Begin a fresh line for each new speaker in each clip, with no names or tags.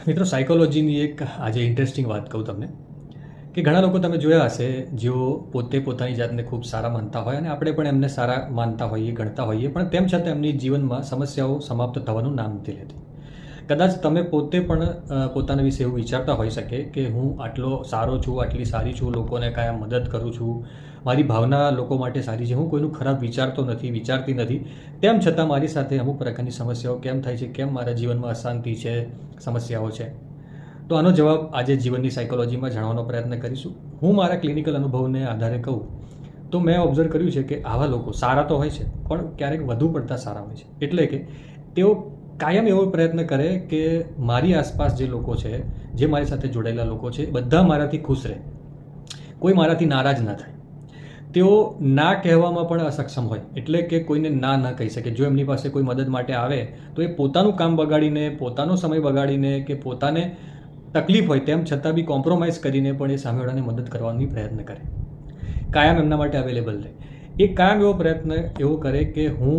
મિત્રો, સાયકોલોજીની એક આજે ઇન્ટરેસ્ટિંગ વાત કહું તમને કે ઘણા લોકો તમે જોયા હશે જેઓ પોતે પોતાની જાતને ખૂબ સારા માનતા હોય અને આપણે પણ એમને સારા માનતા હોઈએ, ગણતા હોઈએ, પણ તેમ છતાં એમની જીવનમાં સમસ્યાઓ સમાપ્ત થવાનું નામ નથી લેતી. કદાચ તમે પોતે પણ પોતાના વિશે એવું વિચારતા હોઈ શકે કે હું આટલો સારો છું, આટલી સારી છું, લોકોને કાયમ મદદ કરું છું, મારી ભાવના લોકો માટે સારી છે, હું કોઈનું ખરાબ વિચારતો નથી, વિચારતી નથી, તેમ છતાં મારી સાથે અમુક પ્રકારની સમસ્યાઓ કેમ થાય છે, કેમ મારા જીવનમાં અશાંતિ છે, સમસ્યાઓ છે. તો આનો જવાબ આજે જીવનની સાયકોલોજીમાં જાણવાનો પ્રયત્ન કરીશું. હું મારા ક્લિનિકલ અનુભવને આધારે કહું તો મેં ઓબ્ઝર્વ કર્યું છે કે આવા લોકો સારા તો હોય છે પણ ક્યારેક વધુ પડતા સારા હોય છે. એટલે કે તેઓ કાયમ એવો પ્રયત્ન કરે કે મારી આસપાસ જે લોકો છે, જે મારી સાથે જોડાયેલા લોકો છે, બધા મારાથી ખુશ રહે, કોઈ મારાથી નારાજ ના થાય. તેઓ ના કહેવામાં પણ અસક્ષમ હોય, એટલે કે કોઈને ના ન કહી શકે. જો એમની પાસે કોઈ મદદ માટે આવે તો એ પોતાનું કામ બગાડીને, પોતાનો સમય બગાડીને કે પોતાને તકલીફ હોય તેમ છતાં બી કોમ્પ્રોમાઇઝ કરીને પણ એ સામેવાળાને મદદ કરવાનો પ્રયત્ન કરે, કાયમ એમના માટે અવેલેબલ રહે. એ કાયમ એવો પ્રયત્ન એવો કરે કે હું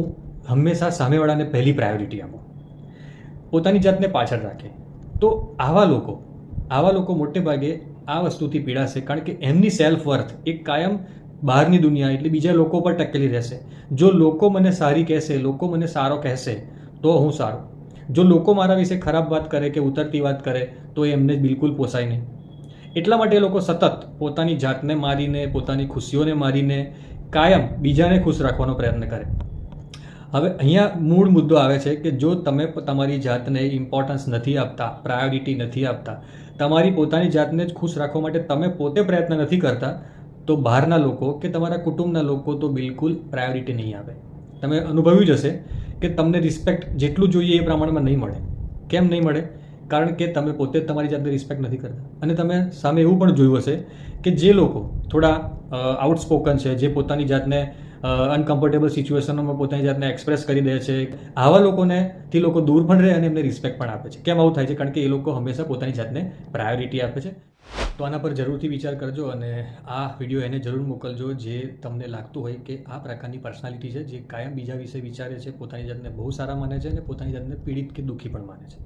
હંમેશા સામેવાળાને પહેલી પ્રાયોરિટી આપું, પોતાની જાતને પાછળ રાખે. તો આવા લોકો મોટે ભાગે આ વસ્તુથી પીડાશે, કારણ કે એમની સેલ્ફ વર્થ એક કાયમ બહારની દુનિયા એટલે બીજા લોકો પર ટકેલી રહેશે. જો લોકો મને સારી કહેશે, લોકો મને સારો કહેશે તો હું સારું. જો લોકો મારા વિશે ખરાબ વાત કરે કે ઉતરતી વાત કરે તો એમને બિલકુલ પોસાય નહીં. એટલા માટે એ લોકો સતત પોતાની જાતને મારીને, પોતાની ખુશીઓને મારીને કાયમ બીજાને ખુશ રાખવાનો પ્રયત્ન કરે. હવે અહીંયા મૂળ મુદ્દો આવે છે કે જો તમે તમારી જાતને ઇમ્પોર્ટન્સ નથી આપતા, પ્રાયોરિટી નથી આપતા, તમારી પોતાની જાતને જ ખુશ રાખવા માટે તમે પોતે પ્રયત્ન નથી કરતા, તો બહારના લોકો કે તમારા કુટુંબના લોકો તો બિલકુલ પ્રાયોરિટી નહીં આપે. તમે અનુભવ્યું જ હશે કે તમને રિસ્પેક્ટ જેટલું જોઈએ એ પ્રમાણમાં નહીં મળે. કેમ નહીં મળે? કારણ કે તમે પોતે જ તમારી જાતને રિસ્પેક્ટ નથી કરતા. અને તમે સામે એવું પણ જોયું હશે કે જે લોકો થોડા આઉટસ્પોકન છે, જે પોતાની જાતને અનકમ્ફર્ટેબલ સિચ્યુએશનોમાં પોતાની જાતને એક્સપ્રેસ કરી દે છે, આવા લોકોથી લોકો દૂર પણ રહે અને એમને રિસ્પેક્ટ પણ આપે છે. કેમ આવું થાય છે? કારણ કે એ લોકો હંમેશા પોતાની જાતને પ્રાયોરિટી આપે છે. તો આના પર જરૂરથી વિચાર કરજો અને આ વિડીયો એને જરૂર મોકલજો જે તમને લાગતું હોય કે આ પ્રકારની પર્સનાલિટી છે જે કાયમ બીજા વિશે વિચારે છે, પોતાની જાતને બહુ સારા માને છે અને પોતાની જાતને પીડિત કે દુઃખી પણ માને છે.